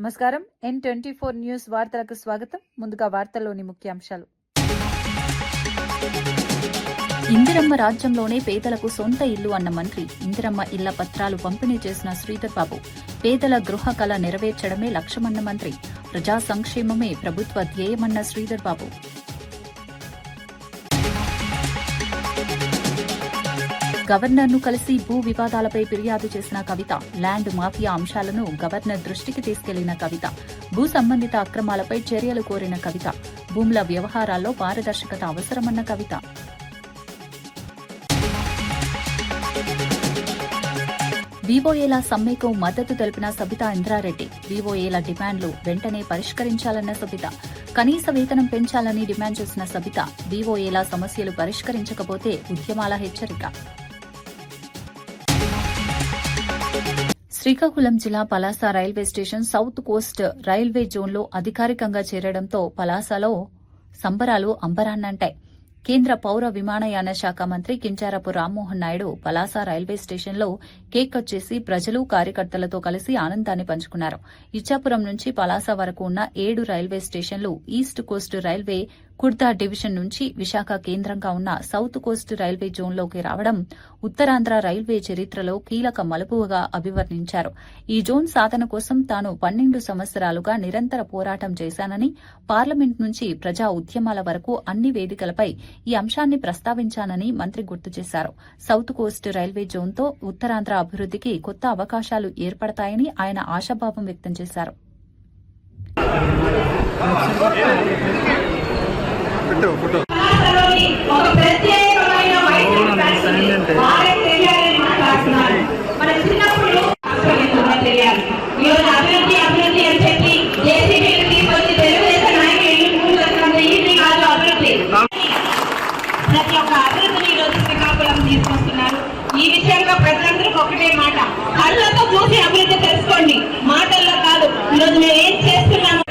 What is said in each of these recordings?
నమస్కారం. N24 news వార్తలకు స్వాగతం. ముందుగా వార్తల్లోని ముఖ్యాంశాలు. ఇందిరమ్మ రాజ్యంలోనే పేదలకు సొంత ఇల్లు అన్న మంత్రి. ఇందిరమ్మ ఇళ్ల పత్రాలు పంపిణీ చేసిన శ్రీధర్ బాబు. పేదల గృహ కళ నెరవేర్చడమే లక్ష్యమన్న మంత్రి. ప్రజా సంక్షేమమే ప్రభుత్వ ధ్యేయమన్న శ్రీధర్ బాబు. గవర్నర్ను కలిసి భూ వివాదాలపై ఫిర్యాదు చేసిన కవిత. ల్యాండ్ మాఫియా అంశాలను గవర్నర్ దృష్టికి తీసుకెళ్లిన కవిత. భూ సంబంధిత అక్రమాలపై చర్యలు కోరిన కవిత. భూముల వ్యవహారాల్లో పారదర్శకత అవసరమన్న కవిత. వీవోఏల సమ్మెకు మద్దతు తెలిపిన సబితా ఇంద్రారెడ్డి. వీవోఏల డిమాండ్లు వెంటనే పరిష్కరించాలన్న సబిత. కనీస వేతనం పెంచాలని డిమాండ్ చేసిన సబిత. వీవోఏల సమస్యలు పరిష్కరించకపోతే ఉద్యమాల హెచ్చరిక. శ్రీకాకుళం జిల్లా Palasa railway station south Coast railway జోన్లో అధికారికంగా చేరడంతో పలాసలో సంబరాలు అంబరాన్నంటాయి. కేంద్ర పౌర విమానయాన శాఖ మంత్రి కింజారపు రామ్మోహన్ నాయుడు పలాస రైల్వే స్టేషన్లో కేక్ కట్ చేసి ప్రజలు కార్యకర్తలతో కలిసి ఆనందాన్ని పంచుకున్నారు. ఇచ్చాపురం నుంచి పలాస వరకు ఉన్న 7 రైల్వే స్టేషన్లు east Coast railway Khurda division నుంచి విశాఖ కేంద్రంగా ఉన్న సౌత్ కోస్ట్ రైల్వే జోన్లోకి రావడం ఉత్తరాంధ్ర రైల్వే చరిత్రలో కీలక మలుపుగా అభివర్ణించారు. ఈ జోన్ సాధన కోసం తాను 12 సంవత్సరాలుగా నిరంతర పోరాటం చేశానని, పార్లమెంట్ నుంచి ప్రజా ఉద్యమాల వరకు అన్ని వేదికలపై ఈ అంశాన్ని ప్రస్తావించానని మంత్రి గుర్తు చేశారు. సౌత్ కోస్ట్ రైల్వే జోన్తో ఉత్తరాంధ్ర అభివృద్దికి కొత్త అవకాశాలు ఏర్పడతాయని ఆయన ఆశాభావం వ్యక్తం చేశారు. ప్రతి ఒక్క అభివృద్ధిని ఈరోజు శ్రీకాకుళం తీసుకొస్తున్నారు. ఈ విషయంగా ప్రజలందరికీ ఒకటే మాట, కళ్ళతో చూసి అభివృద్ధి తెలుసుకోండి, మాటల్లో కాదు. ఈరోజు మేము ఏం చేస్తున్నాము.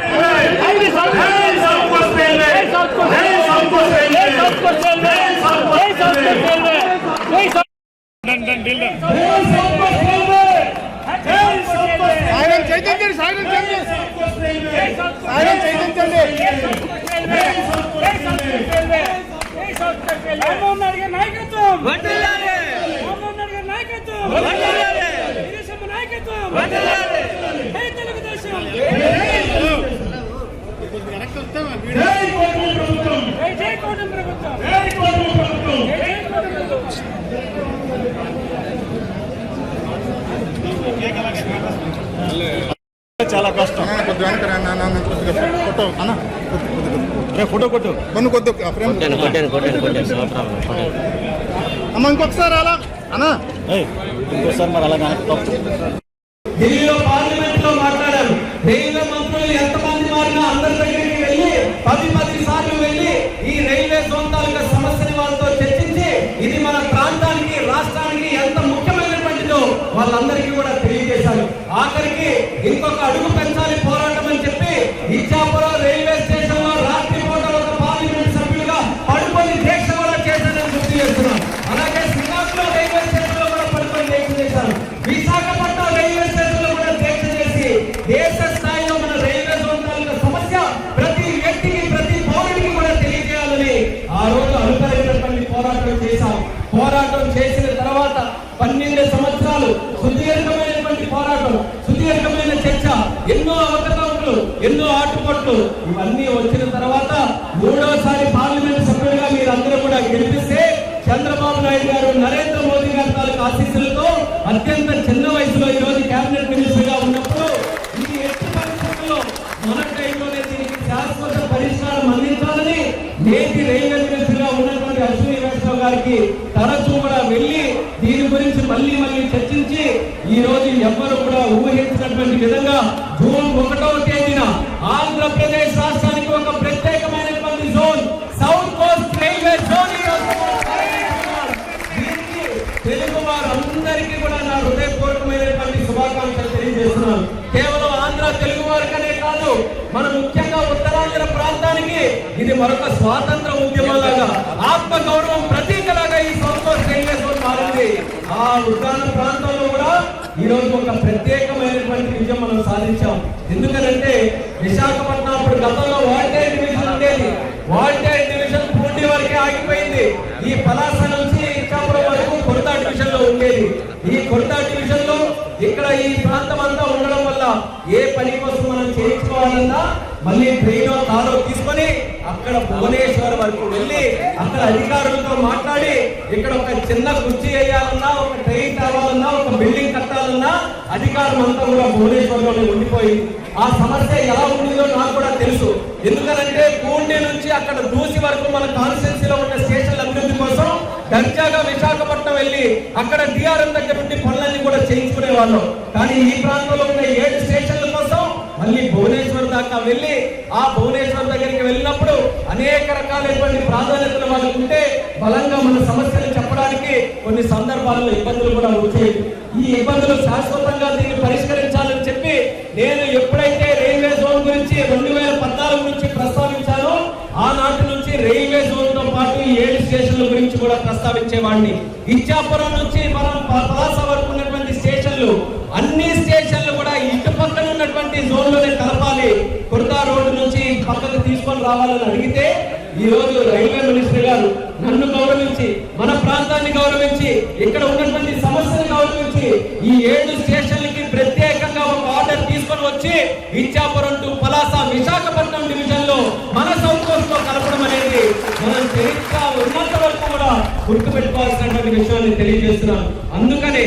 చాలా కష్టం. ఫోటో కొట్టు కొద్ది అమ్మ ఇంకొకసారి అలా అన్నా ఇంకోసారి మరి అలా ఢిల్లీలో పార్లమెంట్ లో మాట్లాడారు. రైల్వే మంత్రులు ఎంతమంది మారినా అందరి దగ్గరికి వెళ్ళి 10 సార్లు వెళ్ళి ఈ రైల్వే జోన్ తాలూకా సమస్యని వాళ్ళతో చర్చించి ఇది మన ప్రాంతానికి, రాష్ట్రానికి ఎంత ముఖ్యమైనటువంటిదో వాళ్ళందరికీ కూడా తెలియజేశారు. ఆఖరికి ఇంకొక అడుగు పెంచాలి పోరాటం అని చెప్పి ఇచ్చాపురం రైల్వే స్టేషన్ లో రాత్రి పూట ఒక పార్లమెంట్ సభ్యులుగా పడుకొని దీక్ష కూడా చేశారని గుర్తు చేస్తున్నారు. అలాగే శ్రీకాకుళం రైల్వే స్టేషన్ లో కూడా పడుకొని దీక్ష చేశారు. విశాఖపట్నం రైల్వే స్టేషన్ లో కూడా దీక్ష చేసి దేశ స్థాయిలో మన రైల్వే జోన్ తాలూకా సమస్య ప్రతి వ్యక్తికి, ప్రతి పౌరుడికి కూడా తెలియజేయాలని ఆ రోజు అనుకరించినటువంటి పోరాటం చేశాం. పోరాటం చేసిన తర్వాత 12 సంవత్సరాలు సుదీర్ఘమైనటువంటి పోరాటం, సుదీర్ఘమైన చర్చ, ఎన్నో అవకతవకలు, ఎన్నో ఆటుపట్లు ఇవన్నీ వచ్చిన తర్వాత 3వసారి పార్లమెంట్ సభ్యులుగా మీరందరూ కూడా గెలిపిస్తే చంద్రబాబు నాయుడు గారు, నరేంద్ర మోదీ గారి తాలూకు ఆశీస్సులతో అత్యంత చిన్న వయసులో ఈ రోజు కేబినెట్ మినిస్టర్ గా ఉన్నప్పుడు ఇది ఎట్టి పరిస్థితుల్లో మన టైంలోనే దీనికి శాశ్వత పరిష్కారం అందించాలని నేటి రైల్వే మినిస్టర్ గా ఉన్నటువంటి అశ్విని వైష్ణవ్ గారికి తరచూ కూడా వెళ్లి దీని గురించి మళ్ళీ చర్చించి ఈ రోజు ఎవ్వరు కూడా ఊహించినటువంటి విధంగా జూన్ 1వ తేదీన ఆంధ్రప్రదేశ్ రాష్ట్రానికి ఒక ప్రత్యేకమైనటువంటి zone south Coast railway zone Telugu వారందరికీ కూడా నా హృదయపూర్వకమైనటువంటి శుభాకాంక్షలు తెలియజేస్తున్నాను. కేవలం ఆంధ్ర తెలుగు వారికనే కాదు, మన ముఖ్యంగా ఉత్తరాంధ్ర ప్రాంతానికి ఇది మరొక స్వాతంత్ర ఉద్యమంలాగా, ఆత్మ గౌరవం ప్రతీకలాగా ఈ సౌత్ కోస్ట్ రైల్వే జోన్ మారింది. ఆ ఉద్యాన ప్రాంతంలో కూడా ఈ రోజు ఒక ప్రత్యేకమైనటువంటి విజయం మనం సాధించాం. ఎందుకంటే విశాఖపట్నం అప్పుడు గతంలో వాల్టేర్ డివిజన్ ఉండేది. వాల్టేర్ డివిజన్ పూర్తి వరకే ఆగిపోయింది. ఈ పలాస నుంచి ఇచ్చాపురం వరకు కొరత డివిజన్ లో ఉండేది. ఈ కొరత డివిజన్ లో ఇక్కడ ఈ ప్రాంతం అంతా ఉండడం వల్ల ఏ పని కోసం మనం చేయించుకోవాలన్నా మళ్ళీ ట్రైన్ కారు తీసుకొని అక్కడ భువనేశ్వర్ వరకు వెళ్ళి అక్కడ అధికారులతో మాట్లాడి ఇక్కడ ఒక చిన్న కుర్చీ వేయాలన్నా, ఒక ట్రైన్ కావాలన్నా, ఒక బిల్డింగ్ కట్టాలన్నా అధికారం అంతా కూడా భువనేశ్వర్లోనే ఉండిపోయింది. ఆ సమస్య ఎలా ఉండిందో నాకు కూడా తెలుసు. ఎందుకంటే పూణే నుంచి అక్కడ దూసి వరకు మన కాన్స్టిట్యున్సీలో ఉన్న స్టేషన్ల అభివృద్ధి కోసం దర్జాగా విశాఖపట్నం వెళ్ళి అక్కడ డిఆర్ఎం దగ్గర నుండి పనులన్నీ కూడా చేయించుకునే వాళ్ళం. కానీ ఈ ప్రాంతంలో ఉన్న 7 స్టేషన్ల కోసం మళ్ళీ భువనేశ్వర్ దాకా వెళ్ళి ఆ భువనేశ్వర్ దగ్గరికి వెళ్ళినప్పుడు అనేక రకాలైనటువంటి ప్రాధాన్యతలు వాళ్ళకు ఉంటే బలంగా మన సమస్యలు చెప్పడానికి కొన్ని సందర్భాల్లో ఇబ్బందులు కూడా వచ్చాయి. ఈ ఇబ్బందులు శాశ్వతంగా దీన్ని పరిష్కరించాలని చెప్పి నేను ఎప్పుడైతే రైల్వే జోన్ గురించి 2014 నుంచి ప్రస్తావించానో ఆనాటి నుంచి రైల్వే జోన్ తో పాటు 7 స్టేషన్ల గురించి కూడా ప్రస్తావించేవాడిని. ఇచ్చాపురం నుంచి మనం పలాస వరకు ఉన్నటువంటి స్టేషన్లు అన్ని స్టేషన్లు కూడా ఇటు పక్కన ఉన్నటువంటి జోన్ లోనే కలపాలి, కుర్తా రోడ్డు నుంచి పక్కకు తీసుకొని రావాలని అడిగితే ఈ రోజు రైల్వే మినిస్టర్ గారు నన్ను గౌరవించి, మన ప్రాంతాన్ని గౌరవించి, ఇక్కడ ఉన్నటువంటి సమస్యలు గౌరవించి ఈ 7 స్టేషన్లకి ప్రత్యేకంగా ఒక ఆర్డర్ తీసుకొని వచ్చి ఇచ్చాపురం టు పలాస విశాఖపట్నం డివిజన్ లో మన సౌత్ కోస్ట్ లో కలపడం అనేది మనం చరిత్ర ఉన్నంత వరకు కూడా గుర్తుపెట్టుకోవాల్సినటువంటి విషయాన్ని తెలియజేస్తున్నాం. అందుకనే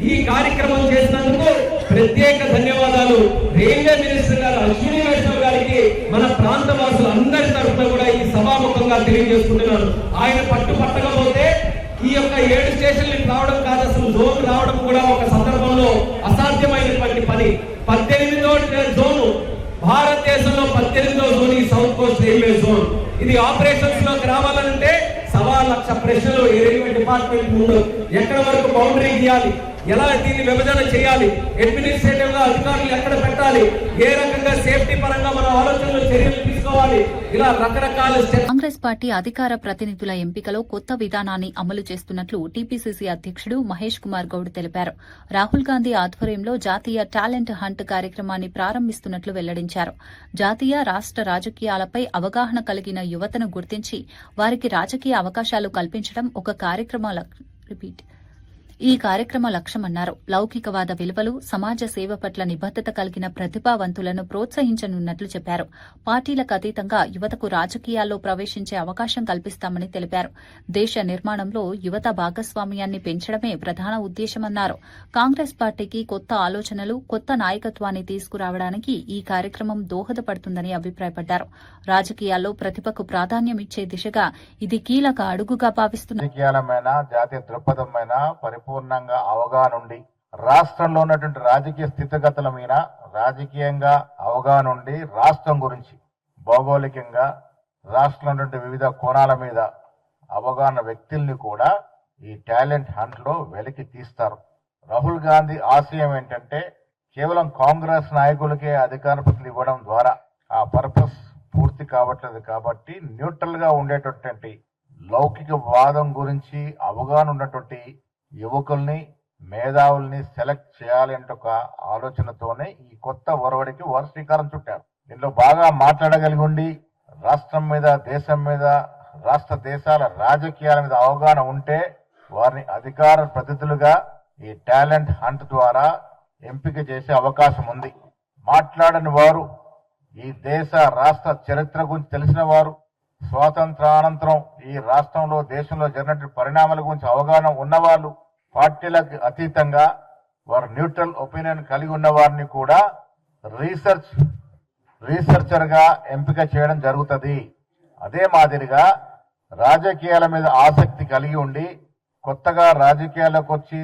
ఈ కార్యక్రమం చేసినందుకు ప్రత్యేక ధన్యవాదాలు రైల్వే మినిస్టర్ గారు అశ్విని వైష్ణవ్ గారికి మన ప్రాంత వాసులు అందరి తరఫున కూడా ఈ సభాముఖంగా తెలియజేసుకుంటున్నాను. ఆయన పట్టకపోతే ఈ యొక్క 7 స్టేషన్లు రావడం కాదు, అసలు జోన్ రావడం కూడా ఒక సందర్భంలో అసాధ్యమైనటువంటి పని. 18వ జోను భారతదేశంలో 18వ జోన్ ఈ సౌత్ కోస్ట్ రైల్వే జోన్. ఇది ఆపరేషన్స్ లోకి రావాలంటే 1,00,000 ప్రశ్నలు ఏ రైల్వే డిపార్ట్మెంట్ ముందు ఎక్కడ వరకు బౌండరీ గీయాలి, ఎలా దీన్ని విభజన చేయాలి, అడ్మినిస్ట్రేటివ్ గా అధికారులు ఎక్కడ పెట్టాలి, ఏ రకంగా సేఫ్టీ పరంగా మన ఆలోచనలు చర్యలు తీసుకోవాలి, ఇలా రకరకాల. కాంగ్రెస్ పార్టీ అధికార ప్రతినిధుల ఎంపికలో కొత్త విధానాన్ని అమలు చేస్తున్నట్లు టీపీసీసీ అధ్యక్షుడు మహేష్ కుమార్ గౌడ్ తెలిపారు. రాహుల్ గాంధీ ఆధ్వర్యంలో జాతీయ టాలెంట్ హంట్ కార్యక్రమాన్ని ప్రారంభిస్తున్నట్లు వెల్లడించారు. జాతీయ రాష్ట రాజకీయాలపై అవగాహన కలిగిన యువతను గుర్తించి వారికి రాజకీయ అవకాశాలు కల్పించడం ఒక ఈ కార్యక్రమ లక్ష్యమన్నారు. లౌకికవాద విలువలు, సమాజ సేవ పట్ల నిబద్దత కలిగిన ప్రతిభావంతులను ప్రోత్సహించనున్నట్లు చెప్పారు. పార్టీలకు అతీతంగా యువతకు రాజకీయాల్లో ప్రవేశించే అవకాశం కల్పిస్తామని తెలిపారు. దేశ నిర్మాణంలో యువత భాగస్వామ్యాన్ని పెంచడమే ప్రధాన ఉద్దేశమన్నారు. కాంగ్రెస్ పార్టీకి కొత్త ఆలోచనలు, కొత్త నాయకత్వాన్ని తీసుకురావడానికి ఈ కార్యక్రమం దోహదపడుతుందని అభిప్రాయపడ్డారు. రాజకీయాల్లో ప్రతిభకు ప్రాధాన్యం ఇచ్చే దిశగా ఇది కీలక అడుగుగా భావిస్తున్నారు. జాతీయ దృక్పథమైన పూర్ణంగా అవగాహన ఉండి రాష్ట్రంలో ఉన్నటువంటి రాజకీయ స్థితిగతుల మీద రాజకీయంగా అవగాహన ఉండి రాష్ట్రం గురించి భౌగోళికంగా రాష్ట్రంలో ఉన్నటువంటి వివిధ కోణాల మీద అవగాహన వ్యక్తుల్ని కూడా ఈ టాలెంట్ హంట్ లో వెలికి తీస్తారు. రాహుల్ గాంధీ ఆశయం ఏంటంటే కేవలం కాంగ్రెస్ నాయకులకే అధికార ప్రతినిధులు ఇవ్వడం ద్వారా ఆ పర్పస్ పూర్తి కావట్లేదు. కాబట్టి న్యూట్రల్ గా ఉండేటటువంటి లౌకిక వాదం గురించి అవగాహన ఉన్నటువంటి యువకుల్ని, మేధావుల్ని సెలెక్ట్ చేయాలంటే ఒక ఆలోచనతోనే ఈ కొత్త ఒరవడికి వారు శ్రీకారం చుట్టారు. దీనిలో బాగా మాట్లాడగలిగి ఉండి రాష్ట్రం మీద, దేశం మీద, రాష్ట్ర దేశాల రాజకీయాల మీద అవగాహన ఉంటే వారిని అధికార ప్రతినిధులుగా ఈ టాలెంట్ హంట్ ద్వారా ఎంపిక చేసే అవకాశం ఉంది. మాట్లాడని వారు, ఈ దేశ రాష్ట్ర చరిత్ర గురించి తెలిసిన వారు, స్వాతంత్రానంతరం ఈ రాష్ట్రంలో, దేశంలో జరిగినటువంటి పరిణామాల గురించి అవగాహన ఉన్నవాళ్ళు, పార్టీలకు అతీతంగా వారు న్యూట్రల్ ఒపీనియన్ కలిగి ఉన్న వారిని కూడా రీసెర్చర్ గా ఎంపిక చేయడం జరుగుతుంది. అదే మాదిరిగా రాజకీయాల మీద ఆసక్తి కలిగి ఉండి కొత్తగా రాజకీయాలకు వచ్చి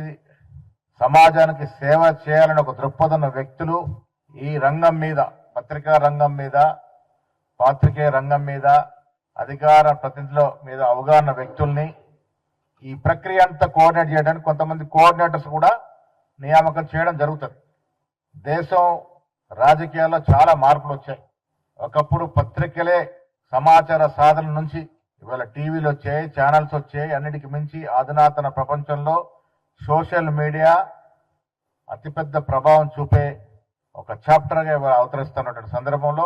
సమాజానికి సేవ చేయాలని ఒక దృక్పథం వ్యక్తులు ఈ రంగం మీద, పత్రికా రంగం మీద, పాత్రికేయ రంగం మీద, అధికార ప్రతినిధుల మీద అవగాహన వ్యక్తుల్ని ఈ ప్రక్రియ అంతా కోఆర్డినేట్ చేయడానికి కొంతమంది కోఆర్డినేటర్స్ కూడా నియామకం చేయడం జరుగుతుంది. దేశం రాజకీయాల్లో చాలా మార్పులు వచ్చాయి. ఒకప్పుడు పత్రికలే సమాచార సాధన నుంచి ఇవాళ టీవీలు వచ్చాయి, ఛానల్స్ వచ్చాయి. అన్నిటికి మించి అధునాతన ప్రపంచంలో సోషల్ మీడియా అతిపెద్ద ప్రభావం చూపే ఒక చాప్టర్గా అవతరిస్తున్నటువంటి సందర్భంలో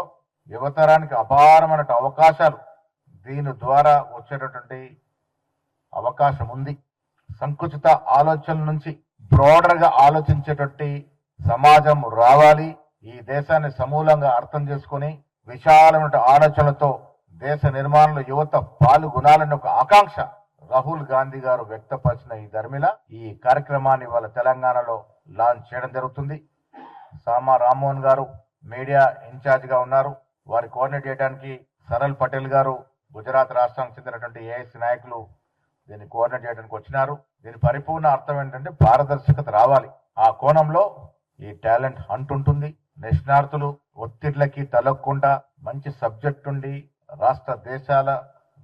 యువతరానికి అపారమైన అవకాశాలు దీని ద్వారా వచ్చేటటువంటి అవకాశం ఉంది. సంకుచిత ఆలోచనల నుంచి బ్రాడర్ గా ఆలోచించేటటువంటి సమాజం రావాలి. ఈ దేశాన్ని సమూలంగా అర్థం చేసుకుని విశాలమైన ఆలోచనలతో దేశ నిర్మాణంలో యువత పాల్గొనాలని ఒక ఆకాంక్ష రాహుల్ గాంధీ గారు వ్యక్తపరిచిన ఈ ధర్మిల ఈ కార్యక్రమాన్ని వాళ్ళ తెలంగాణలో లాంచ్ చేయడం జరుగుతుంది. సామా రామ్మోహన్ గారు మీడియా ఇన్ఛార్జ్ గా ఉన్నారు. వారి కోఆర్డినేట్ చేయడానికి సరల్ పటేల్ గారు గుజరాత్ రాష్ట్రానికి చెందినటువంటి ఏఐసి నాయకులు దీన్ని కోఆర్డినేట్ చేయడానికి వచ్చినారు. దీని పరిపూర్ణ అర్థం ఏంటంటే పారదర్శకత రావాలి. ఆ కోణంలో ఈ టాలెంట్ హంట్ ఉంటుంది. నిష్ణార్థులు ఒత్తిళ్లకి తలొక్కుండా మంచి సబ్జెక్ట్ ఉండి రాష్ట్ర దేశాల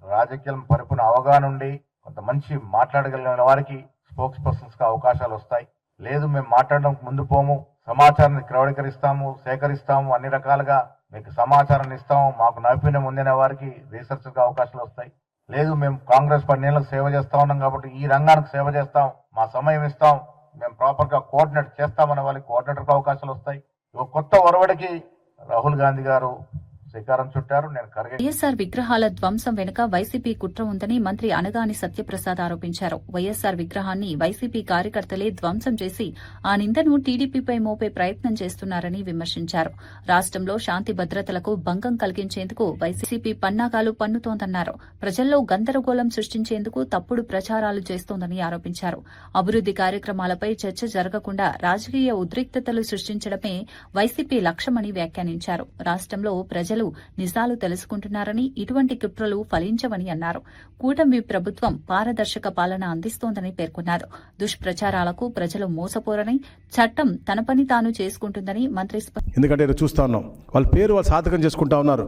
రాజకీయం పరిపూర్ణ అవగాహన ఉండి కొంత మంచి మాట్లాడగలిగిన వారికి స్పోక్స్ పర్సన్స్ గా అవకాశాలు వస్తాయి. లేదు మేము మాట్లాడడానికి ముందు పోము, సమాచారాన్ని క్రోడీకరిస్తాము, సేకరిస్తాము, అన్ని రకాలుగా మీకు సమాచారాన్ని ఇస్తాము, మాకు నైపుణ్యం ఉందనే వారికి రీసెర్చ్ గా అవకాశాలు వస్తాయి. లేదు మేము కాంగ్రెస్ 10 ఏళ్లకు సేవ చేస్తా ఉన్నాం కాబట్టి ఈ రంగానికి సేవ చేస్తాం, మా సమయం ఇస్తాం, మేము ప్రాపర్ గా కోఆర్డినేట్ చేస్తామనే వాళ్ళకి కోఆర్డినేటర్ కు అవకాశాలు వస్తాయి. ఒక కొత్త ఒరవడికి రాహుల్ గాంధీ గారు శ్రీకారం చుట్టారు. నేను వైఎస్ఆర్ విగ్రహాల ధ్వంసం వెనుక వైసీపీ కుట్ర ఉందని మంత్రి అనగాని సత్యప్రసాద్ ఆరోపించారు. వైఎస్ఆర్ విగ్రహాన్ని వైసీపీ కార్యకర్తలే ధ్వంసం చేసి ఆ నిందను టీడీపీపై మోపే ప్రయత్నం చేస్తున్నారని విమర్శించారు. రాష్టంలో శాంతి భద్రతలకు భంగం కలిగించేందుకు వైసీపీ పన్నాగాలు పన్నుతోందన్నారు. ప్రజల్లో గందరగోళం సృష్టించేందుకు తప్పుడు ప్రచారాలు చేస్తోందని ఆరోపించారు. అభివృద్ది కార్యక్రమాలపై చర్చ జరగకుండా రాజకీయ ఉద్రిక్తతలు సృష్టించడమే వైసీపీ లక్ష్యమని వ్యాఖ్యానించారు. రాష్టంలో ప్రజలు నిజాలు తెలుసుకుంటున్నారని ఇటువంటి కుట్రలు ఫలించవని అన్నారు. కూటమి ప్రభుత్వం పారదర్శక పాలన అందిస్తోందని పేర్కొన్నారు. దుష్ప్రచారాలకు ప్రజలు మోసపోరని చట్టం తన పని తాను చేసుకుంటుందని మంత్రి ఎందుకంటే చూస్తా ఉన్నాం వాళ్ళ పేరు వాళ్ళు సాధకం చేసుకుంటా ఉన్నారు.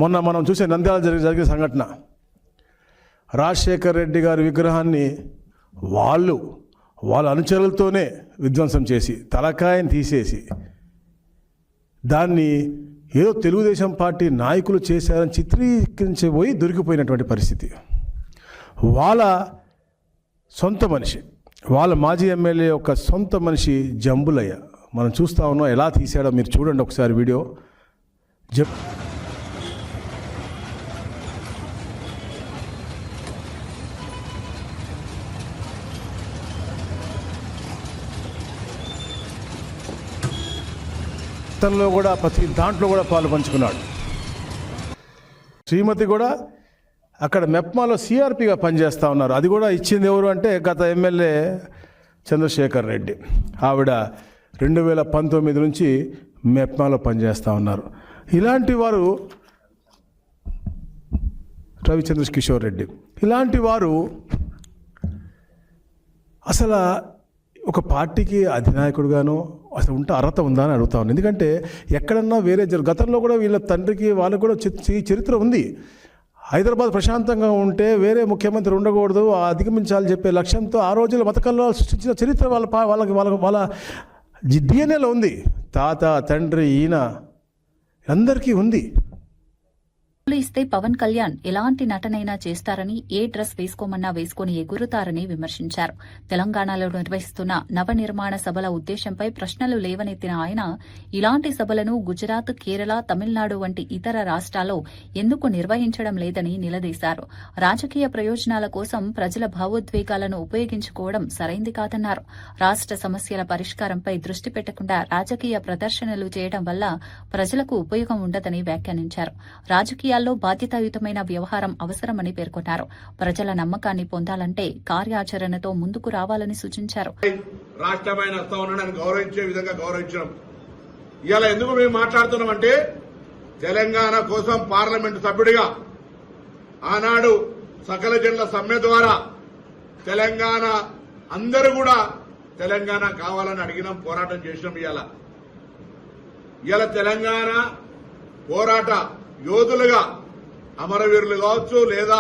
మొన్న మనం చూసే నంద్యాల జరిగిన సంఘటన, రాజశేఖర్ రెడ్డి గారి విగ్రహాన్ని వాళ్ళ అనుచరులతోనే విధ్వంసం చేసి తలకాయని తీసేసి దాన్ని ఏదో తెలుగుదేశం పార్టీ నాయకులు చేశారని చిత్రీకరించబోయి దొరికిపోయినటువంటి పరిస్థితి. వాళ్ళ సొంత మనిషి, వాళ్ళ మాజీ ఎమ్మెల్యే యొక్క సొంత మనిషి జంబులయ్య మనం చూస్తూ ఉన్నాం. ఎలా తీశాడో మీరు చూడండి ఒకసారి వీడియో. లో కూడా ప్రతి దాంట్లో కూడా పాలు పంచుకున్నాడు. శ్రీమతి కూడా అక్కడ మెప్మాలో సిఆర్పిగా పనిచేస్తూ ఉన్నారు. అది కూడా ఇచ్చింది ఎవరు అంటే గత ఎమ్మెల్యే చంద్రశేఖర్ రెడ్డి. ఆవిడ 2019 నుంచి మెప్మాలో పనిచేస్తూ ఉన్నారు. ఇలాంటి వారు రవిచంద్ర కిషోర్ రెడ్డి, ఇలాంటి వారు అసలు ఒక పార్టీకి అధినాయకుడుగానో అసలు ఉంటే అర్హత ఉందా అని అడుగుతా ఉన్నాను. ఎందుకంటే ఎక్కడన్నా వేరే గతంలో కూడా వీళ్ళ తండ్రికి వాళ్ళకు కూడా చరిత్ర ఉంది. హైదరాబాద్ ప్రశాంతంగా ఉంటే వేరే ముఖ్యమంత్రి ఉండకూడదు, అధిగమించాలని చెప్పే లక్ష్యంతో ఆ రోజుల్లో మతకల్లో సృష్టించిన చరిత్ర వాళ్ళ డిఎన్ఏలో ఉంది. తాత తండ్రి ఈయన అందరికీ ఉంది. ఇస్తే పవన్ కళ్యాణ్ ఎలాంటి నటనైనా చేస్తారని, ఏ డ్రెస్ వేసుకోమన్నా వేసుకుని ఎగురుతారని విమర్శించారు. తెలంగాణలో నిర్వహిస్తున్న నవనిర్మాణ సభల ఉద్దేశంపై ప్రశ్నలు లేవనెత్తిన ఆయన ఇలాంటి సభలను గుజరాత్, కేరళ, తమిళనాడు వంటి ఇతర రాష్ట్రాల్లో ఎందుకు నిర్వహించడం లేదని నిలదీశారు. రాజకీయ ప్రయోజనాల కోసం ప్రజల భావోద్వేగాలను ఉపయోగించుకోవడం సరైంది కాదన్నారు. రాష్ట్ర సమస్యల పరిష్కారంపై దృష్టి పెట్టకుండా రాజకీయ ప్రదర్శనలు చేయడం వల్ల ప్రజలకు ఉపయోగం ఉండదని వ్యాఖ్యానించారు. రాజకీయాల్లో బాధ్యతాయుతమైన వ్యవహారం అవసరమని పేర్కొన్నారు. ప్రజల నమ్మకాన్ని పొందాలంటే కార్యాచరణతో ముందుకు రావాలని సూచించారు. రాష్ట్రమైన గౌరవించే విధంగా గౌరవించడం ఇవాళ ఎందుకు మేము మాట్లాడుతున్నామంటే తెలంగాణ కోసం పార్లమెంటు సభ్యుడిగా ఆనాడు సకల జనుల సమ్మె ద్వారా తెలంగాణ అందరూ కూడా తెలంగాణ కావాలని అడిగినాం, పోరాటం చేసినాం. ఇవాళ తెలంగాణ పోరాట యోధులుగా అమరవీరులు కావచ్చు, లేదా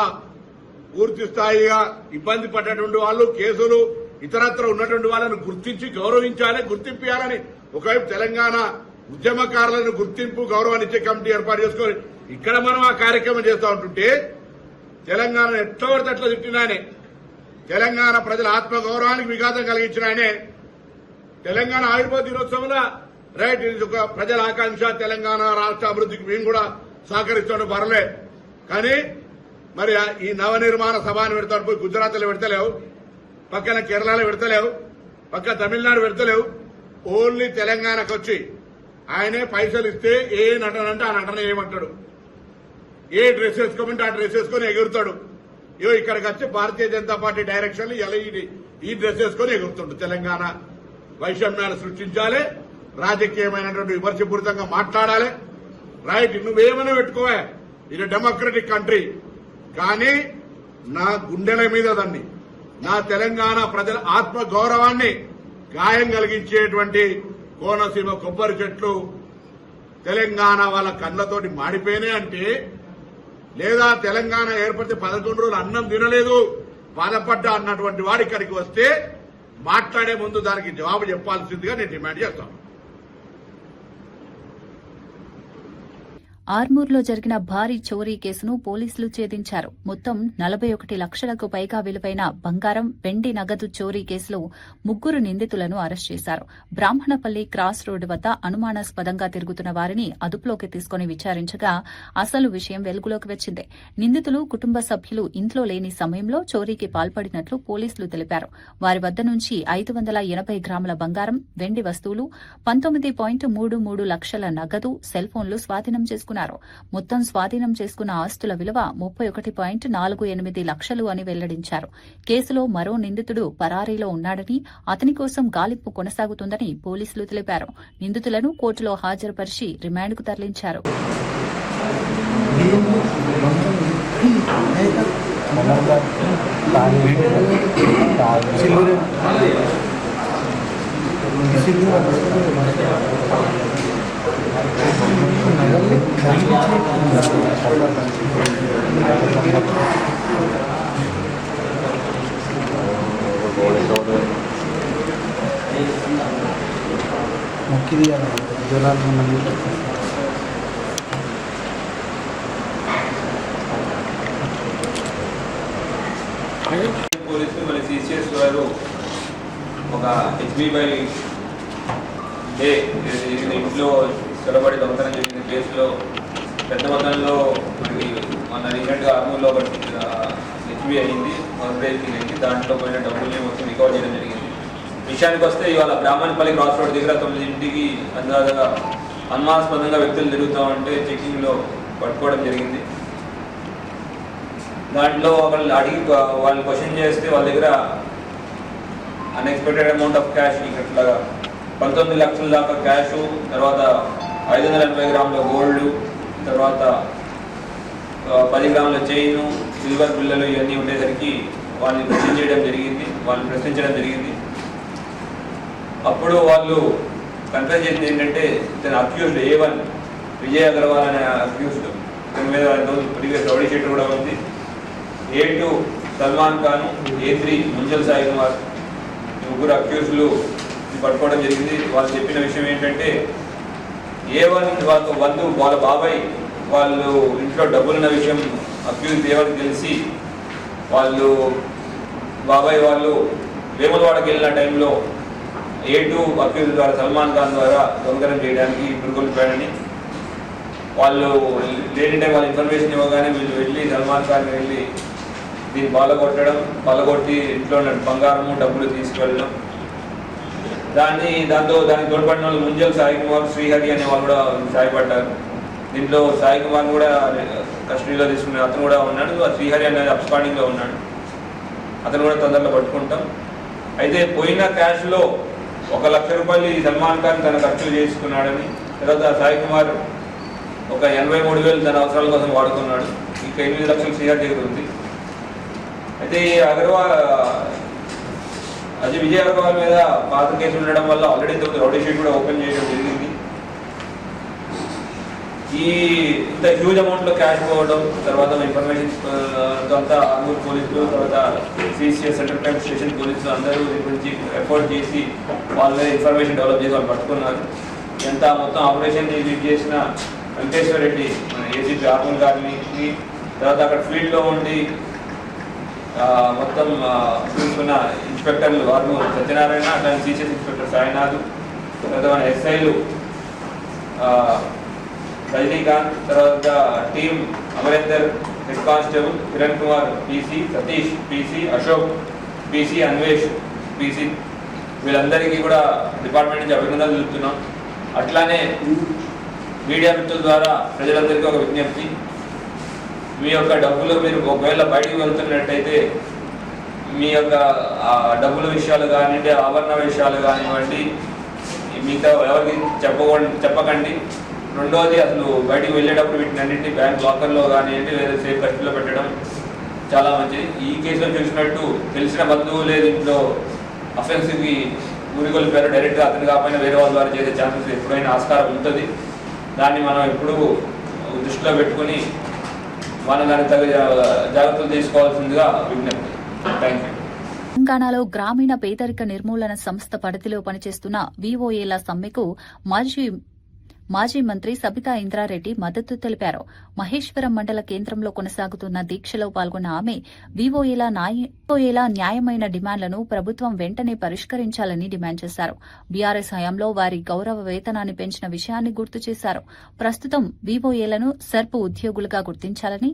పూర్తి స్థాయిగా ఇబ్బంది పడ్డటువంటి వాళ్ళు, కేసులు ఇతరత్ర ఉన్నటువంటి వాళ్ళను గుర్తించి గౌరవించాలి, గుర్తించాలని ఒకవైపు తెలంగాణ ఉద్యమకారులను గుర్తింపు గౌరవాన్ని ఇచ్చే కమిటీ ఏర్పాటు చేసుకొని ఇక్కడ మనం ఆ కార్యక్రమం చేస్తూ ఉంటుంటే తెలంగాణ ఎట్లా పడితే అట్లా తిట్టినానే తెలంగాణ ప్రజల ఆత్మగౌరవానికి విఘాతం కలిగించిన ఆయనే తెలంగాణ ఆవిర్భావ దినోత్సవంలో రైట్ ఇది ఒక ప్రజల ఆకాంక్ష, తెలంగాణ రాష్ట్ర అభివృద్ధికి మేము కూడా సహకరిస్తాడు పర్లే. కానీ మరి ఈ నవనిర్మాణ సభను పెడతాడు, పోయి గుజరాత్లో పెడతలేవు, పక్కన కేరళలో పెడతలేవు, పక్క తమిళనాడు పెడతలేవు. ఓన్లీ తెలంగాణకు వచ్చి ఆయనే పైసలు ఇస్తే ఏ నటన అంటే ఆ నటన ఏమంటాడు, ఏ డ్రెస్ వేసుకోమంటే ఆ డ్రెస్ వేసుకొని ఎగురుతాడు. ఇక్కడికి వచ్చి భారతీయ జనతా పార్టీ డైరెక్షన్ ఇలా ఈ డ్రెస్ వేసుకొని ఎగురుతుండు. తెలంగాణ వైషమ్యాలు సృష్టించాలి, రాజకీయమైనటువంటి విమర్శపూరితంగా మాట్లాడాలి. రైట్, నువ్వేమైనా పెట్టుకోవా, ఇది డెమోక్రటిక్ కంట్రీ. కానీ నా గుండెల మీద దాన్ని, నా తెలంగాణ ప్రజల ఆత్మ గౌరవాన్ని గాయం కలిగించేటువంటి కోనసీమ కొబ్బరి చెట్లు తెలంగాణ వాళ్ళ కళ్ళతోటి మాడిపోయినాయి అంటే, లేదా తెలంగాణ ఏర్పడితే 11 రోజులు అన్నం తినలేదు బాధపడ్డా అన్నటువంటి వాడు ఇక్కడికి వస్తే మాట్లాడే ముందు దానికి జవాబు చెప్పాల్సిందిగా నేను డిమాండ్ చేస్తాను. ఆర్మూర్లో జరిగిన భారీ చోరీ కేసును పోలీసులు ఛేదించారు. మొత్తం 41 లక్షలకు పైగా విలువైన బంగారం, వెండి నగదు చోరీ కేసులో 3 నిందితులను అరెస్ట్ చేశారు. బ్రాహ్మణపల్లి క్రాస్ రోడ్డు వద్ద అనుమానాస్పదంగా తిరుగుతున్న వారిని అదుపులోకి తీసుకుని విచారించగా అసలు విషయం వెలుగులోకి వచ్చింది. నిందితులు కుటుంబ సభ్యులు ఇంట్లో లేని సమయంలో చోరీకి పాల్పడినట్లు పోలీసులు తెలిపారు. వారి వద్ద నుంచి 580 గ్రాముల బంగారం, వెండి వస్తువులు, 19.33 లక్షల నగదు, సెల్ ఫోన్లు స్వాధీనం చేసుకున్నారు. మొత్తం స్వాధీనం చేసుకున్న ఆస్తుల విలువ 31.48 లక్షలు అని వెల్లడించారు. కేసులో మరో నిందితుడు పరారీలో ఉన్నాడని, అతని కోసం గాలింపు కొనసాగుతుందని పోలీసులు తెలిపారు. నిందితులను కోర్టులో హాజరుపరిచి రిమాండ్కు తరలించారు. పోలీసులు మన సిసిఎస్ వారు ఒక హెచ్బీబై ఇంట్లో చొరబడి దొంగతనం జరిగిన కేసులో పెద్ద మొత్తంలో మనకి మన రీసెంట్గా ఆర్మూర్లో ఒకటి హెచ్బీ అయింది, ఫండ్రైజింగ్ అయింది. దాంట్లో పోయిన డబ్బుల్ని మొత్తం రికవర్ చేయడం జరిగింది. విషయానికి వస్తే ఇవాళ బ్రాహ్మణపల్లి క్రాస్ రోడ్ దగ్గర 9ంటికి అందాజగా అనుమానాస్పదంగా వ్యక్తులు తిరుగుతామంటే చెకింగ్లో పట్టుకోవడం జరిగింది. దాంట్లో వాళ్ళు అడిగి వాళ్ళని క్వశ్చన్ చేస్తే వాళ్ళ దగ్గర అన్ఎక్స్పెక్టెడ్ అమౌంట్ ఆఫ్ క్యాష్ ఇట్లాగా 19 లక్షల దాకా క్యాష్, తర్వాత 580 గ్రాముల గోల్డ్, తర్వాత 10 గ్రాముల చైన్, సిల్వర్ బిల్లలు ఇవన్నీ ఉండేసరికి వాళ్ళని ప్రశ్నించడం జరిగింది. అప్పుడు వాళ్ళు కన్ఫర్మ్ చేసింది ఏంటంటే తన అక్యూజ్డ్ A1 విజయ్ అగర్వాల్ అనే అక్యూజ్డ్, దాని మీద ప్రీవియస్ రౌడీ షీట్ కూడా ఉంది. A2 సల్మాన్ ఖాన్, A3 ముంజల్ సాయి కుమార్, 3 అక్యూజ్లు పట్టుకోవడం జరిగింది. వాళ్ళు చెప్పిన విషయం ఏంటంటే A1 వాళ్ళ బాబాయ్ వాళ్ళు ఇంట్లో డబ్బులున్న విషయం అక్యూజ్ A1 తెలిసి బాబాయ్ వాళ్ళు వేములవాడకి వెళ్ళిన టైంలో A2 అక్యూజ్ ద్వారా సల్మాన్ ఖాన్ ద్వారా దొంగతనం చేయడానికి పురుగొల్పాడని, వాళ్ళు లేని టైం వాళ్ళ ఇన్ఫర్మేషన్ ఇవ్వగానే వీళ్ళు వెళ్ళి సల్మాన్ ఖాన్ వెళ్ళి దీన్ని పాలగొట్టి ఇంట్లో ఉన్న బంగారము డబ్బులు తీసుకెళ్ళడం, దానికి తోడ్పడిన వాళ్ళు ముంజల్ సాయి కుమార్, శ్రీహరి అనే వాళ్ళు కూడా సాయపడ్డారు. దీంట్లో సాయి కుమార్ కూడా కస్టడీలో తీసుకునే అతను కూడా ఉన్నాడు. శ్రీహరి అనేది అబ్స్కాండింగ్లో ఉన్నాడు, అతను కూడా తొందరలో పట్టుకుంటాం. అయితే పోయిన క్యాష్లో 1 లక్ష రూపాయలు సల్మాన్ ఖాన్ తన ఖర్చులు చేసుకున్నాడని, తర్వాత సాయి కుమార్ ఒక 83,000 తన అవసరాల కోసం వాడుకున్నాడు. ఇంకా 8 లక్షలు శ్రీహరి దగ్గర ఉంది. అయితే విజయ్ అగర్వాల్ మీద పాత కేసులు ఉండడం వల్ల ఆల్రెడీ రౌడీ షీట్ కూడా ఓపెన్ చేయడం జరిగింది. ఇంత హ్యూజ్ అమౌంట్లో క్యాష్ పోవడం, తర్వాత ఇన్ఫర్మేషన్ అంతా ఆర్మూర్ పోలీసులు, తర్వాత సిసిఎస్ సెంట్రల్ క్రైమ్ స్టేషన్ పోలీసులు అందరూ దీని గురించి ఎఫర్ట్ చేసి వాళ్ళ ఇన్ఫర్మేషన్ డెవలప్ చేసి వాళ్ళు పట్టుకున్నారు. ఎంత మొత్తం ఆపరేషన్ లీడ్ చేసిన వెంకటేశ్వర రెడ్డి మన ఏసీపీ ఆర్మూర్ గారిని, తర్వాత అక్కడ ఫీల్డ్లో ఉండి మొత్తం చూసుకున్న ఇన్స్పెక్టర్లు ఆర్మూర్ సత్యనారాయణ, అట్లానే సిసిఎస్ ఇన్స్పెక్టర్ సాయినాథ్, తర్వాత మన ఎస్ఐలు రజనీకాంత్, తర్వాత team Amarender, head constable Kiran Kumar PC, Satish PC, Ashok PC, Anvesh PC, వీళ్ళందరికీ కూడా డిపార్ట్మెంట్ నుంచి అభినందనలు తెలుపుతున్నాం. అట్లానే మీడియా మిత్రుల ద్వారా ప్రజలందరికీ ఒక విజ్ఞప్తి, మీ యొక్క డబ్బులు మీరు ఒకవేళ బయటికి వెళ్తున్నట్టయితే మీ యొక్క డబ్బుల విషయాలు కానివ్వండి, ఆభరణ విషయాలు కానివ్వండి, మిగతా ఎవరికి చెప్పకండి. రెండోది, అసలు బయటికి వెళ్ళేటప్పుడు వీటిని అన్నింటినీ బ్యాంక్ లాకర్లో కానివ్వండి లేదా సేఫ్ ఖర్చులో పెట్టడం చాలా మంచిది. ఈ కేసులో చూసినట్టు తెలిసిన బంధువులే దీంట్లో అఫెన్స్కి గురికొల్పారు, డైరెక్ట్గా అతను కాకపోయినా వేరే వాళ్ళ ద్వారా చేసే ఛాన్సెస్ ఎప్పుడైనా ఆస్కారం ఉంటుంది. దాన్ని మనం ఎప్పుడూ దృష్టిలో పెట్టుకుని మనం దానికి తగ్గ జాగ్రత్తలు తీసుకోవాల్సిందిగా విజ్ఞప్తి. Thank you. తెలంగాణలో గ్రామీణ పేదరిక నిర్మూలన సంస్థ పరిధిలో పనిచేస్తున్న వివోఏల సమ్మెకు మాజీ మంత్రి సబితా ఇంద్రారెడ్డి మద్దతు తెలిపారు. మహేశ్వరం మండల కేంద్రంలో కొనసాగుతున్న దీక్షలో పాల్గొన్న ఆమె వివోఏల న్యాయమైన డిమాండ్లను ప్రభుత్వం వెంటనే పరిష్కరించాలని డిమాండ్ చేశారు. బీఆర్ఎస్ హయాంలో వారి గౌరవ వేతనాన్ని పెంచిన విషయాన్ని గుర్తు చేశారు. ప్రస్తుతం వివోఏలను సెర్ప్ ఉద్యోగులుగా గుర్తించాలని,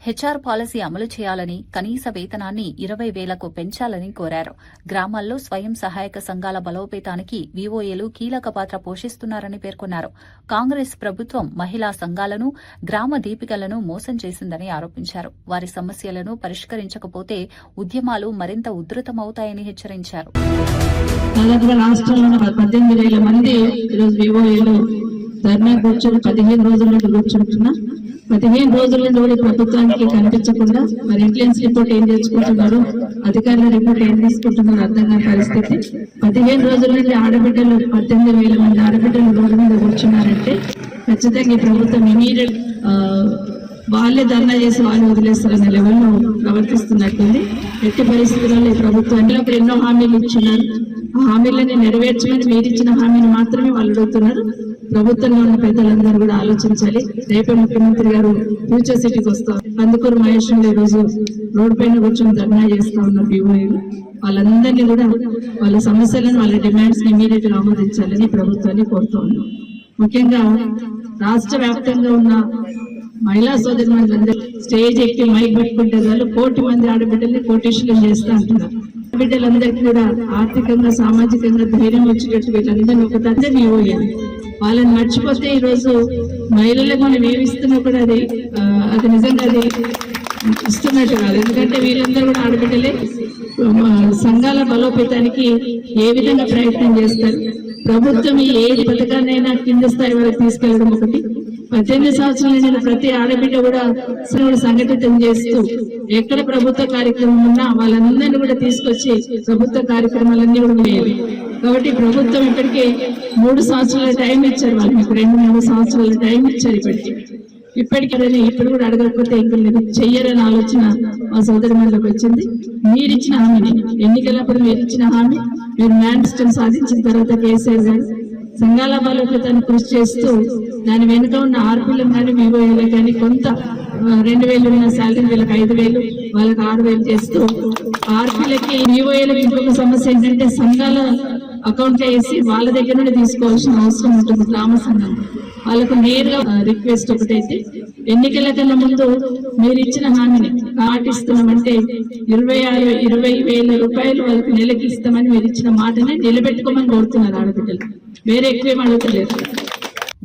హెచ్ఆర్ పాలసీ అమలు చేయాలని, కనీస వేతనాన్ని 20,000కు పెంచాలని కోరారు. గ్రామాల్లో స్వయం సహాయక సంఘాల బలోపేతానికి వివోఏలు కీలక పాత్ర పోషిస్తున్నారని పేర్కొన్నారు. కాంగ్రెస్ ప్రభుత్వం మహిళా సంఘాలను, గ్రామ దీపికలను మోసం చేసిందని ఆరోపించారు. వారి సమస్యలను పరిష్కరించకపోతే ఉద్యమాలు మరింత ఉధృతమవుతాయని హెచ్చరించారు. దాదాపుగా రాష్ట్రంలో 18,000 మంది ఈరోజు వివోఏలు ధర్నా కూర్చొని 15 రోజుల నుండి కూర్చుంటున్నా. 15 రోజుల నుండి కూడా ప్రభుత్వానికి కనిపించకుండా మరి ఇంటెలిజెన్స్ రిపోర్ట్ ఏం తెచ్చుకుంటున్నారు, అధికారుల రిపోర్ట్ ఏం తీసుకుంటున్నారు అర్థం కాని పరిస్థితి. 15 రోజుల నుండి ఆడబిడ్డలు 18,000 మంది ఆడబిడ్డలు రోడ్డు మీద కూర్చున్నారంటే ఖచ్చితంగా ఈ ప్రభుత్వం ఇమీడియట్ వాళ్ళే ధర్నా చేసి వాళ్ళు వదిలేస్తారనే లెవెల్లో ప్రవర్తిస్తున్నట్టుంది. ఎట్టి పరిస్థితుల్లో ఈ ప్రభుత్వంలో ఎన్నో హామీలు ఇచ్చినారు. ఆ హామీలని నెరవేర్చమని మీరిచ్చిన హామీని మాత్రమే వాళ్ళు అడుగుతున్నారు. ప్రభుత్వంలో ఉన్న పెద్దలందరూ కూడా ఆలోచించాలి. రేపే ముఖ్యమంత్రి గారు ఫ్యూచర్ సిటీకి వస్తారు. అందుకూరు మహేశ్వరంలో ఈ రోజు రోడ్డు పైన కూర్చొని ధర్నా చేస్తా ఉన్నారు వివోఏలు. వాళ్ళందరినీ కూడా వాళ్ళ సమస్యలను, వాళ్ళ డిమాండ్స్ ని ఇమీడియట్ గా ఆమోదించాలని ప్రభుత్వాన్ని కోరుతూ ఉన్నాం. ముఖ్యంగా రాష్ట్ర వ్యాప్తంగా ఉన్న మహిళా సోదరి మండలందరూ స్టేజ్ ఎక్కి మైక్ పెట్టుకుంటే వాళ్ళు 1,000,000 మంది ఆడబిడ్డల్ని కోటేశ్వరం చేస్తా అంటున్నారు. ఆడబిడ్డలందరికీ కూడా ఆర్థికంగా, సామాజికంగా ధైర్యం వచ్చేటట్టు వీళ్ళందరినీ ఒక తండ్రి వివోఏలు. వాళ్ళని మర్చిపోతే ఈ రోజు మహిళలకు మనం ఏమి ఇస్తున్నా కూడా అది నిజంగా అది ఇస్తున్నట్టు కాదు. ఎందుకంటే వీళ్ళందరూ కూడా ఆడబిడ్డలే. సంఘాల బలోపేతానికి ఏ విధంగా ప్రయత్నం చేస్తారు. ప్రభుత్వం ఏ పథకాన్నైనా కింద స్థాయి వరకు తీసుకెళ్లడం ఒకటి. 18 సంవత్సరాల ప్రతి ఆడబిడ్డ కూడా సంఘటితం చేస్తూ ఎక్కడ ప్రభుత్వ కార్యక్రమం ఉన్నా వాళ్ళందరినీ కూడా తీసుకొచ్చి ప్రభుత్వ కార్యక్రమాలన్నీ కూడా వేయాలి. కాబట్టి ప్రభుత్వం ఇప్పటికే 3 సంవత్సరాల టైం ఇచ్చారు. వాళ్ళకి 2-3 సంవత్సరాల టైం ఇచ్చారు. ఇప్పటికీ ఇప్పుడు కూడా అడగకపోతే ఇంకా మీరు చెయ్యరని ఆలోచన మా సోదరి మండలికి వచ్చింది. మీరిచ్చిన హామీని, ఎన్నికలప్పుడు మీరు ఇచ్చిన హామీ, మీరు మేనిఫెస్టోని సాధించిన తర్వాత కేసీఆర్ గారు సంఘాల బలోపేతాన్ని కృషి చేస్తూ దాని వెనుక ఉన్న ఆర్పీలకు కానీ వివోఏలకు కానీ కొంత 2,000 ఉన్న శాలరీ వీళ్ళకి 5,000, వాళ్ళకి 6,000 చేస్తూ ఆర్పీలకి వివోఏలకు ఇంకొక సమస్య ఏంటంటే సంఘాల అకౌంట్ వేసి వాళ్ళ దగ్గర నుండి తీసుకోవాల్సిన అవసరం ఉంటుంది. గ్రామ సంఘం వాళ్ళకు నేరుగా రిక్వెస్ట్ ఒకటైతే ఎన్నికల కన్నా ముందు మీరు ఇచ్చిన హామీని పాటిస్తున్నామంటే 20,000 రూపాయలు వాళ్ళకి నెలకి ఇస్తామని మీరు ఇచ్చిన మాటనే నిలబెట్టుకోమని కోరుతున్నారు ఆడబిడ్డలు. వేరే ఎక్కువేం అడుగుతలేదు.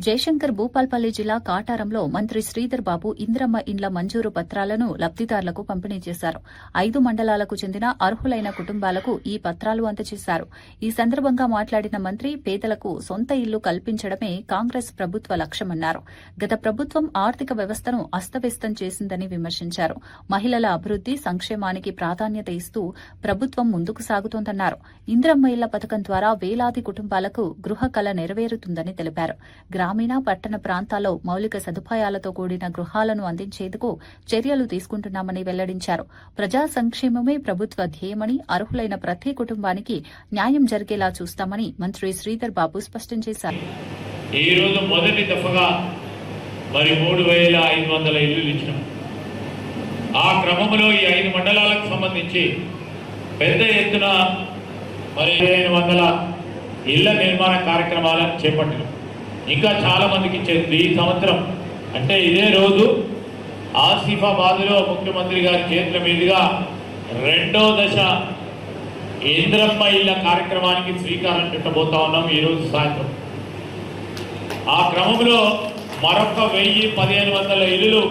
జయశంకర్ భూపాల్పల్లి జిల్లా కాటారంలో మంత్రి శ్రీధర్ బాబు ఇంద్రమ్మ ఇండ్ల మంజూరు పత్రాలను లబ్దిదారులకు పంపిణీ చేశారు. 5 మండలాలకు చెందిన అర్హులైన కుటుంబాలకు ఈ పత్రాలు అందజేశారు. ఈ సందర్భంగా మాట్లాడిన మంత్రి పేదలకు సొంత ఇల్లు కల్పించడమే కాంగ్రెస్ ప్రభుత్వ లక్ష్యమన్నారు. గత ప్రభుత్వం ఆర్థిక వ్యవస్థను అస్తవ్యస్తం చేసిందని విమర్శించారు. మహిళల అభివృద్ది, సంక్షేమానికి ప్రాధాన్యత ఇస్తూ ప్రభుత్వం ముందుకు సాగుతోందన్నారు. ఇంద్రమ్మ ఇళ్ల పథకం ద్వారా వేలాది కుటుంబాలకు గృహ కళ నెరవేరుతుందని తెలిపారు. గ్రామీణ, పట్టణ ప్రాంతాల్లో మౌలిక సదుపాయాలతో కూడిన గృహాలను అందించేందుకు చర్యలు తీసుకుంటున్నామని వెల్లడించారు. ప్రజా సంక్షేమమే ప్రభుత్వ ధ్యేయమని, అర్హులైన ప్రతి కుటుంబానికి న్యాయం జరిగేలా చూస్తామని మంత్రి శ్రీధర్ బాబు స్పష్టం చేశారు. ఈ రోజు మొదటి దఫగా మరి 3,500 ఇల్లులు ఇచ్చినాం. ఆ క్రమంలో ఈ 5 మండలాలకు సంబంధించి పెద్ద ఎత్తున మరి 1500 ఇళ్ల నిర్మాణ కార్యక్రమాలను చేపట్టారు. ఇంకా చాలా మందికి ఇచ్చేది ఈ సంవత్సరం అంటే ఇదే రోజు ఆసిఫాబాద్లో ముఖ్యమంత్రి గారి చేతుల మీదుగా 2వ దశ ఇంద్రమ్మ ఇళ్ల కార్యక్రమానికి శ్రీకారం చుట్టబోతా ఉన్నాం ఈరోజు సాయంత్రం. ఆ క్రమంలో మరొక 1000-1500 ఇల్లులు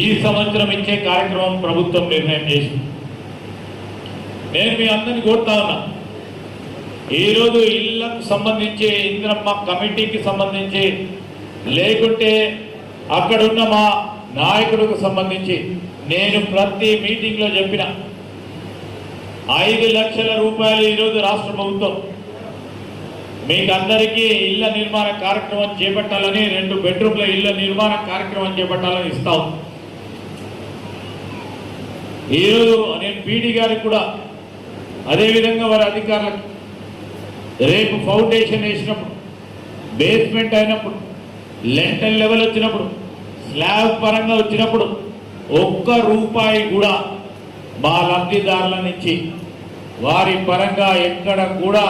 ఈ సంవత్సరం ఇచ్చే కార్యక్రమం ప్రభుత్వం నిర్ణయం చేసింది. నేను మీ అందరినీ కోరుతా ఉన్నా, ఈరోజు ఇళ్లకు సంబంధించి ఇంద్రమ్మ కమిటీకి సంబంధించి లేకుంటే అక్కడున్న మా నాయకుడికి సంబంధించి నేను ప్రతి మీటింగ్లో చెప్పిన 5 లక్షల రూపాయలు ఈరోజు రాష్ట్ర ప్రభుత్వం మీకు అందరికీ ఇళ్ల నిర్మాణ కార్యక్రమం చేపట్టాలని 2 బెడ్రూమ్ల ఇళ్ల నిర్మాణ కార్యక్రమం చేపట్టాలని ఇస్తాం. ఈరోజు నేను పీడీ గారికి కూడా అదేవిధంగా వారి అధికారులకు రేపు ఫౌండేషన్ వేసినప్పుడు, బేస్మెంట్ అయినప్పుడు, లెంటల్ లెవెల్ వచ్చినప్పుడు, స్లాబ్ పరంగా వచ్చినప్పుడు 1 రూపాయి కూడా మా లబ్ధిదారుల నుంచి వారి పరంగా ఎక్కడ కూడా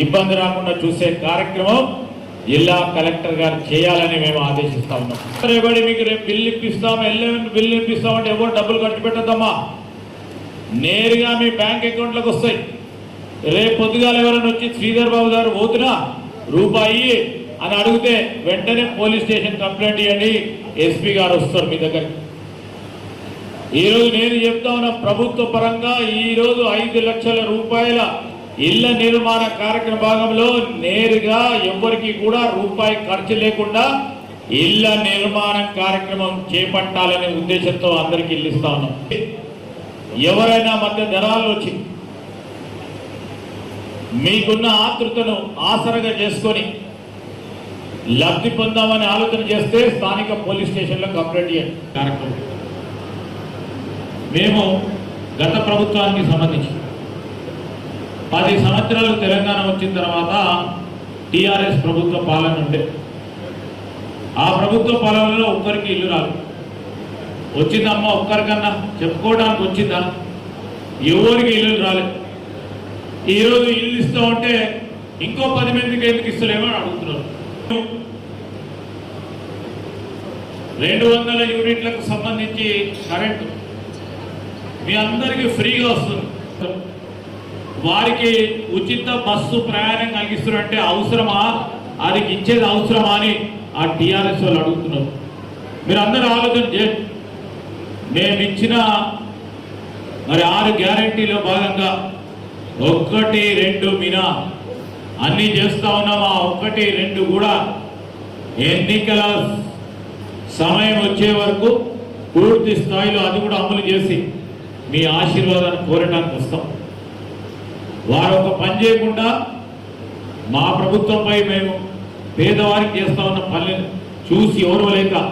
ఇబ్బంది రాకుండా చూసే కార్యక్రమం జిల్లా కలెక్టర్ గారు చేయాలని మేము ఆదేశిస్తా ఉన్నాం. రేపటి మీకు రేపు బిల్లు ఇప్పిస్తాం, బిల్లు ఇప్పిస్తామంటే ఎవరు డబ్బులు ఖర్చు పెట్టద్దమ్మా, నేరుగా మీ బ్యాంక్ అకౌంట్లకు వస్తాయి. రేపు పొద్దుగాల ఎవరైనా వచ్చి శ్రీధర్ బాబు గారు పోతున్నా రూపాయి అని అడిగితే వెంటనే పోలీస్ స్టేషన్ కంప్లైంట్ ఇవ్వండి, ఎస్పీ గారు వస్తారు మీ దగ్గరికి. ఈరోజు నేను చెప్తా ఉన్నా, ప్రభుత్వ పరంగా ఈరోజు 5 లక్షల రూపాయల ఇళ్ల నిర్మాణ కార్యక్రమ భాగంలో నేరుగా ఎవరికి కూడా రూపాయి ఖర్చు లేకుండా ఇళ్ల నిర్మాణ కార్యక్రమం చేపట్టాలనే ఉద్దేశంతో అందరికీ ఇల్లు ఇస్తా ఉన్నాం. ఎవరైనా మధ్య ధరాలు వచ్చి మీకున్న ఆతృతను ఆసరగా చేసుకొని లబ్ధి పొందామని ఆలోచన చేస్తే స్థానిక పోలీస్ స్టేషన్లో కంప్లైంట్ చేయండి కార్యక్రమం. మేము గత ప్రభుత్వానికి సంబంధించి 10 సంవత్సరాలు తెలంగాణ వచ్చిన తర్వాత టీఆర్ఎస్ ప్రభుత్వ పాలన ఉండే, ఆ ప్రభుత్వ పాలనలో ఒక్కరికి ఇల్లు రాదు. వచ్చిందమ్మా ఒక్కరికన్నా చెప్పుకోవడానికి వచ్చిందా? ఎవరికి ఇల్లు రాలేదు. ఈరోజు ఇల్లు ఇస్తామంటే ఇంకో 10 మందికి ఎందుకు ఇస్తలేమో అని అడుగుతున్నారు. 200 యూనిట్లకు సంబంధించి కరెంటు మీ అందరికీ ఫ్రీగా వస్తుంది. వారికి ఉచిత బస్సు ప్రయాణం కలిగిస్తున్నారంటే అవసరమా, అది ఇచ్చేది అవసరమా అని ఆ టీఆర్ఎస్ వాళ్ళు అడుగుతున్నారు. మీరు అందరూ ఆలోచన చేయండి. మేము ఇచ్చిన మరి 6 గ్యారంటీలో భాగంగా 1, 2 మినా అన్నీ చేస్తా ఉన్నాం. ఆ 1, 2 కూడా ఎన్నికల సమయం వచ్చే వరకు పూర్తి స్థాయిలో అది కూడా అమలు చేసి మీ ఆశీర్వాదాన్ని కోరడానికి వస్తాం. వారు ఒక పని చేయకుండా మా ప్రభుత్వంపై మేము పేదవారికి చేస్తా ఉన్న పనులను చూసి ఎవరో లేక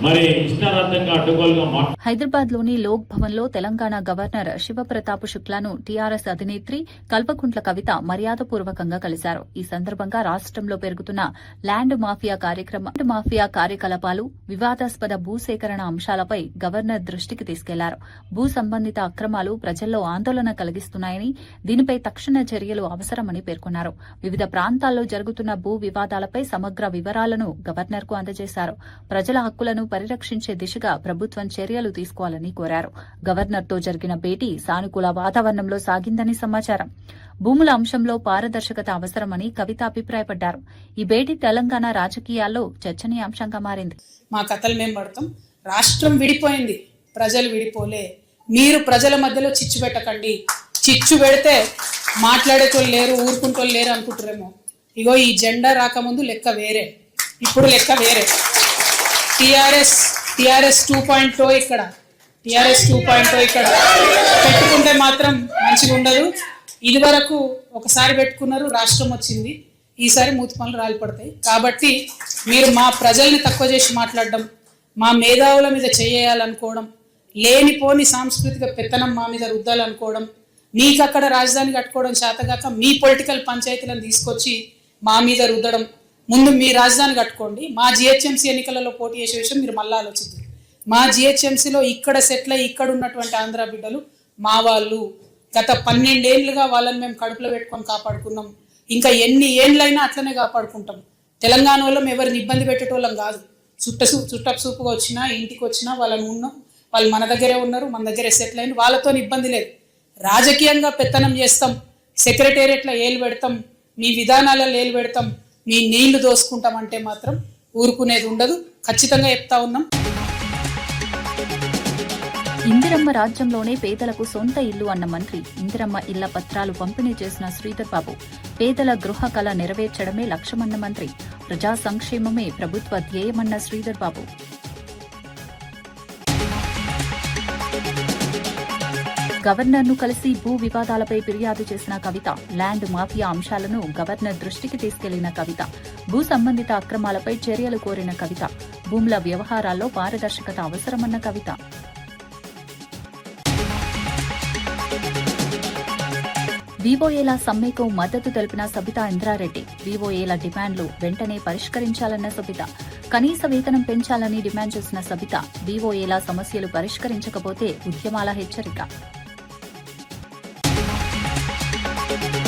మరి ఇష్టారాజ్యంగా అడ్డగోలుగా హైదరాబాద్ లోని లోక్ భవన్ లో తెలంగాణ గవర్నర్ శివప్రతాప్ శుక్లాను టీఆర్ఎస్ అధినేత్రి కల్వకుంట్ల కవిత మర్యాదపూర్వకంగా కలిశారు. ఈ సందర్భంగా రాష్ట్రంలో పెరుగుతున్న ల్యాండ్ మాఫియా కార్యకలాపాలు, వివాదాస్పద భూసేకరణ అంశాలపై గవర్నర్ దృష్టికి తీసుకెళ్లారు. భూ సంబంధిత అక్రమాలు ప్రజల్లో ఆందోళన కలిగిస్తున్నాయని, దీనిపై తక్షణ చర్యలు అవసరమని పేర్కొన్నారు. వివిధ ప్రాంతాల్లో జరుగుతున్న భూ వివాదాలపై సమగ్ర వివరాలను గవర్నర్ కు అందజేశారు. ప్రజల హక్కులను పరిరక్షించే దిశగా ప్రభుత్వం చర్యలు తీసుకోవాలని కోరారు. గవర్నర్తో జరిగిన భేటీ సానుకూల వాతావరణంలో సాగిందని సమాచారం. భూముల అంశంలో పారదర్శకత అవసరమని కవిత అభిప్రాయపడ్డారు. ఈ భేటీ తెలంగాణ రాజకీయాల్లో చర్చనీయాంశంగా మారింది. మా కథలు మేము పడతాం. రాష్ట్రం విడిపోయింది, ప్రజలు విడిపోలే. మీరు ప్రజల మధ్యలో చిచ్చు పెట్టకండి. చిచ్చు పెడితే మాట్లాడేటోళ్ళు లేరు, ఊరుకుంటోళ్ళు లేరు అనుకుంటారేమో. ఇగో ఈ జెండా రాకముందు లెక్క వేరే, ఇప్పుడు లెక్క వేరే. టీఆర్ఎస్ 2.0 ఇక్కడ, టీఆర్ఎస్ 2.0 ఇక్కడ పెట్టుకుంటే మాత్రం మంచిగా ఉండదు. ఇది వరకు ఒకసారి పెట్టుకున్నారు, రాష్ట్రం వచ్చింది. ఈసారి మూతి పనులు రాలిపడతాయి. కాబట్టి మీరు మా ప్రజల్ని తక్కువ చేసి మాట్లాడడం, మా మేధావుల మీద చేయాలనుకోవడం, లేనిపోని సాంస్కృతిక పెత్తనం మా మీద రుద్దాలనుకోవడం, మీకు అక్కడ రాజధాని కట్టుకోవడం చేతగాక మీ పొలిటికల్ పంచాయతీలను తీసుకొచ్చి మా మీద రుద్దడం. ముందు మీ రాజధాని కట్టుకోండి, మా జిహెచ్ఎంసీ ఎన్నికలలో పోటీ చేసే విషయం మీరు మళ్ళీ ఆలోచిద్దాం. మా జిహెచ్ఎంసీలో ఇక్కడ సెటిల్ అయ్యి ఇక్కడ ఉన్నటువంటి ఆంధ్ర బిడ్డలు మా వాళ్ళు. గత 12 ఏళ్లుగా వాళ్ళని మేము కడుపులో పెట్టుకొని కాపాడుకున్నాం. ఇంకా ఎన్ని ఏళ్ళైనా అట్లనే కాపాడుకుంటాం. తెలంగాణ వాళ్ళం ఎవరిని ఇబ్బంది పెట్టేటోళ్ళం కాదు. చుట్టపు చూపుగా వచ్చినా ఇంటికి వచ్చినా వాళ్ళని ఉన్నాం, వాళ్ళు మన దగ్గరే ఉన్నారు, మన దగ్గరే సెటిల్ అయిన, వాళ్ళతో ఇబ్బంది లేదు. రాజకీయంగా పెత్తనం చేస్తాం, సెక్రటేరియట్లో ఏలు పెడతాం, మీ విధానాలలో ఏలు పెడతాం, మీ నీళ్లు దోసుకుంటాం అంటే మాత్రం ఊరుకునేది ఉండదు. ఖచ్చితంగా చెప్తా ఉన్నాం. ఇందిరమ్మ రాజ్యంలోనే పేదలకు సొంత ఇల్లు అన్న మంత్రి ఇందిరమ్మ ఇళ్ల పత్రాలు పంపిణీ చేసిన శ్రీధర్ బాబు. పేదల గృహ కళ నెరవేర్చడమే లక్ష్యమన్న మంత్రి. ప్రజా సంక్షేమమే ప్రభుత్వ ధ్యేయమన్న శ్రీధర్ బాబు. గవర్నర్ను కలిసి భూ వివాదాలపై ఫిర్యాదు చేసిన కవిత. ల్యాండ్ మాఫియా అంశాలను గవర్నర్ దృష్టికి తీసుకెళ్లిన కవిత. భూ సంబంధిత అక్రమాలపై చర్యలు కోరిన కవిత. భూముల వ్యవహారాల్లో పారదర్శకత అవసరమన్న కవిత. వివోఏల సమ్మెకు మద్దతు తెలిపిన సబితా ఇంద్రారెడ్డి. వివోఏల డిమాండ్లు వెంటనే పరిష్కరించాలన్న సబిత. కనీస వేతనం పెంచాలని డిమాండ్ చేసిన సబిత. వివోఏల సమస్యలు పరిష్కరించకపోతే ఉద్యమాల హెచ్చరిక.